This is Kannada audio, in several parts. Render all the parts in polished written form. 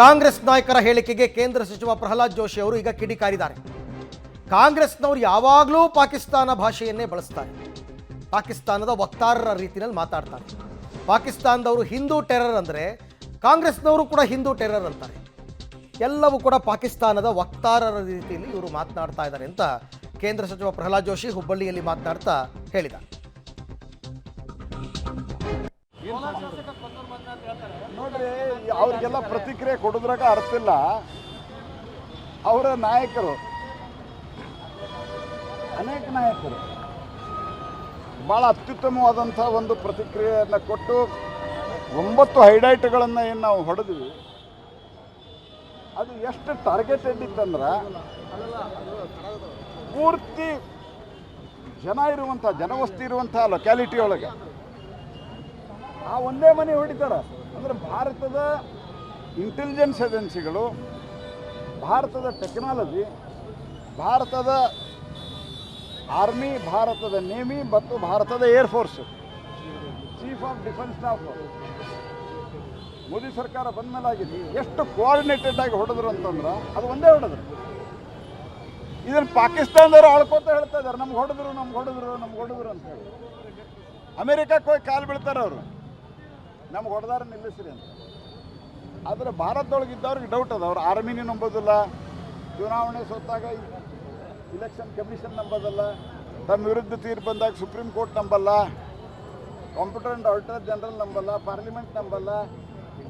ಕಾಂಗ್ರೆಸ್ ನಾಯಕರ ಹೇಳಿಕೆಗೆ ಕೇಂದ್ರ ಸಚಿವ ಪ್ರಹ್ಲಾದ್ ಜೋಶಿ ಅವರು ಈಗ ಕಿಡಿಕಾರಿದ್ದಾರೆ. ಕಾಂಗ್ರೆಸ್ನವರು ಯಾವಾಗಲೂ ಪಾಕಿಸ್ತಾನ ಭಾಷೆಯನ್ನೇ ಬಳಸ್ತಾರೆ, ಪಾಕಿಸ್ತಾನದ ವಕ್ತಾರರ ರೀತಿಯಲ್ಲಿ ಮಾತಾಡ್ತಾರೆ. ಪಾಕಿಸ್ತಾನದವರು ಹಿಂದೂ ಟೆರರ್ ಅಂದರೆ ಕಾಂಗ್ರೆಸ್ನವರು ಕೂಡ ಹಿಂದೂ ಟೆರರ್ ಅಂತಾರೆ. ಎಲ್ಲವೂ ಕೂಡ ಪಾಕಿಸ್ತಾನದ ವಕ್ತಾರರ ರೀತಿಯಲ್ಲಿ ಇವರು ಮಾತನಾಡ್ತಾ ಇದ್ದಾರೆ ಅಂತ ಕೇಂದ್ರ ಸಚಿವ ಪ್ರಹ್ಲಾದ್ ಜೋಶಿ ಹುಬ್ಬಳ್ಳಿಯಲ್ಲಿ ಮಾತನಾಡ್ತಾ ಹೇಳಿದ್ದಾರೆ. ನೋಡ್ರಿ, ಅವ್ರಿಗೆಲ್ಲ ಪ್ರತಿಕ್ರಿಯೆ ಕೊಡೋದ್ರಾಗ ಅರ್ಥ ಇಲ್ಲ. ಅವರ ನಾಯಕರು, ಅನೇಕ ನಾಯಕರು ಭಾಳ ಅತ್ಯುತ್ತಮವಾದಂಥ ಒಂದು ಪ್ರತಿಕ್ರಿಯೆಯನ್ನು ಕೊಟ್ಟು 9 ಹೈಲೈಟ್ಗಳನ್ನು ಏನು ನಾವು ಹೊಡೆದ್ವಿ, ಅದು ಎಷ್ಟು ಟಾರ್ಗೆಟೆಡ್ ಇತ್ತಂದ್ರೆ ಪೂರ್ತಿ ಜನ ಇರುವಂಥ ಜನವಸ್ತಿ ಇರುವಂಥ ಲೊಕ್ಯಾಲಿಟಿ ಒಳಗೆ ಆ ಒಂದೇ ಮನೆ ಹೊಡಿತಾರೆ. ಅಂದರೆ ಭಾರತದ ಇಂಟೆಲಿಜೆನ್ಸ್ ಏಜೆನ್ಸಿಗಳು, ಭಾರತದ ಟೆಕ್ನಾಲಜಿ, ಭಾರತದ ಆರ್ಮಿ, ಭಾರತದ ನೇವಿ ಮತ್ತು ಭಾರತದ air force, chief of defence staff Modi ಸರ್ಕಾರ ಬಂದ ಮೇಲೆ ಆಗಿದೆ. ಎಷ್ಟು ಕೋಆರ್ಡಿನೇಟೆಡ್ ಆಗಿ ಹೊಡೆದ್ರು ಅಂತಂದ್ರೆ ಅದು ಒಂದೇ ಹೊಡೆದ್ರು. ಇದನ್ನು ಪಾಕಿಸ್ತಾನದವರು ಆಳ್ಕೋತ ಹೇಳ್ತಾ ಇದ್ದಾರೆ, ನಮ್ಗೆ ಹೊಡೆದ್ರು ಅಂತ ಹೇಳಿ. ಅಮೇರಿಕಕ್ಕೆ ಹೋಗಿ ಕಾಲು ಬೀಳ್ತಾರೆ ಅವರು, ನಮ್ಗೆ ಹೊಡೆದಾರ ನಿಲ್ಲಿಸ್ರಿ ಅಂತ. ಆದರೆ ಭಾರತದೊಳಗಿದ್ದವ್ರಿಗೆ ಡೌಟ್ ಅದ, ಅವ್ರು ಆರ್ಮಿನಿ ನಂಬೋದಿಲ್ಲ, ಚುನಾವಣೆ ಸೋತಾಗ ಇಲೆಕ್ಷನ್ ಕಮಿಷನ್ ನಂಬೋದಲ್ಲ, ತಮ್ಮ ವಿರುದ್ಧ ತೀರ್ಪು ಬಂದಾಗ ಸುಪ್ರೀಂ ಕೋರ್ಟ್ ನಂಬಲ್ಲ, ಕಾಂಪಿಟೆಂಟ್ ಅಂಡ್ ಆಡಿಟರ್ ಜನರಲ್ ನಂಬಲ್ಲ, ಪಾರ್ಲಿಮೆಂಟ್ ನಂಬಲ್ಲ,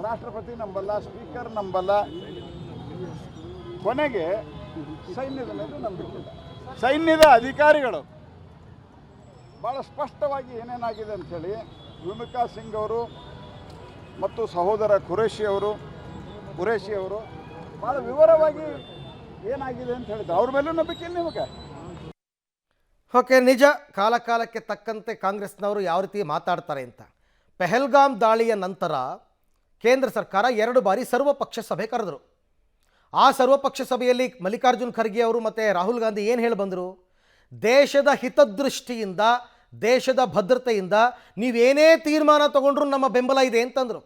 ರಾಷ್ಟ್ರಪತಿ ನಂಬಲ್ಲ, ಸ್ಪೀಕರ್ ನಂಬಲ್ಲ, ಕೊನೆಗೆ ಸೈನ್ಯದ ಮೇಲೆ ನಂಬಿಕಿಲ್ಲ. ಸೈನ್ಯದ ಅಧಿಕಾರಿಗಳು ಭಾಳ ಸ್ಪಷ್ಟವಾಗಿ ಏನೇನಾಗಿದೆ ಅಂಥೇಳಿ ವಿಮಿಕಾ ಸಿಂಗ್ ಅವರು ಮತ್ತು ಸಹೋದರ ಖುರೇಶಿ ಅವರು ಭಾಳ ವಿವರವಾಗಿ ಏನಾಗಿದೆ ಅಂತ ಹೇಳಿದ್ರು. ಅವ್ರ ಮೇಲೂ ನಂಬಿಕೆ ಇಲ್ಲ ನಿಮಗೆ. ಓಕೆ, ನಿಜ. ಕಾಲಕ್ಕೆ ತಕ್ಕಂತೆ ಕಾಂಗ್ರೆಸ್ನವರು ಯಾವ ರೀತಿ ಮಾತಾಡ್ತಾರೆ ಅಂತ. ಪೆಹಲ್ಗಾಮ್ ದಾಳಿಯ ನಂತರ ಕೇಂದ್ರ ಸರ್ಕಾರ 2 ಬಾರಿ ಸರ್ವಪಕ್ಷ ಸಭೆ ಕರೆದರು. ಆ ಸರ್ವಪಕ್ಷ ಸಭೆಯಲ್ಲಿ ಮಲ್ಲಿಕಾರ್ಜುನ್ ಖರ್ಗೆ ಅವರು ಮತ್ತು ರಾಹುಲ್ ಗಾಂಧಿ ಏನು ಹೇಳಿ ಬಂದರು? ದೇಶದ ಹಿತದೃಷ್ಟಿಯಿಂದ, ದೇಶದ ಭದ್ರತೆಯಿಂದ ನೀವೇನೇ ತೀರ್ಮಾನ ತಗೊಂಡ್ರೂ ನಮ್ಮ ಬೆಂಬಲ ಇದೆ ಅಂತಂದರು.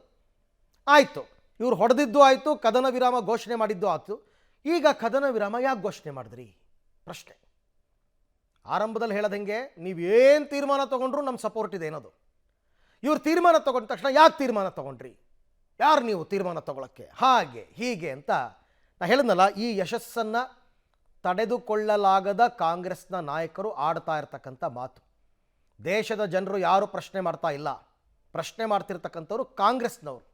ಆಯಿತು, ಇವರು ಹೊಡೆದಿದ್ದು ಆಯಿತು, ಕದನ ವಿರಾಮ ಘೋಷಣೆ ಮಾಡಿದ್ದು ಆಯಿತು. ಈಗ ಕದನ ವಿರಾಮ ಯಾಕೆ ಘೋಷಣೆ ಮಾಡಿದ್ರಿ ಪ್ರಶ್ನೆ. ಆರಂಭದಲ್ಲಿ ಹೇಳದಂಗೆ ನೀವೇನು ತೀರ್ಮಾನ ತೊಗೊಂಡ್ರು ನಮ್ಮ ಸಪೋರ್ಟ್ ಇದೆ ಅನ್ನೋದು. ಇವ್ರು ತೀರ್ಮಾನ ತೊಗೊಂಡ ತಕ್ಷಣ ಯಾಕೆ ತೀರ್ಮಾನ ತೊಗೊಂಡ್ರಿ, ಯಾರು ನೀವು ತೀರ್ಮಾನ ತೊಗೊಳಕ್ಕೆ, ಹಾಗೆ ಹೀಗೆ ಅಂತ ನಾ ಹೇಳಿದ್ನಲ್ಲ. ಈ ಯಶಸ್ಸನ್ನು ತಡೆದುಕೊಳ್ಳಲಾಗದ ಕಾಂಗ್ರೆಸ್ನ ನಾಯಕರು ಆಡ್ತಾ ಇರ್ತಕ್ಕಂಥ ಮಾತು. ದೇಶದ ಜನರು ಯಾರು ಪ್ರಶ್ನೆ ಮಾಡ್ತಾ ಇಲ್ಲ, ಪ್ರಶ್ನೆ ಮಾಡ್ತಿರ್ತಕ್ಕಂಥವ್ರು ಕಾಂಗ್ರೆಸ್ನವರು.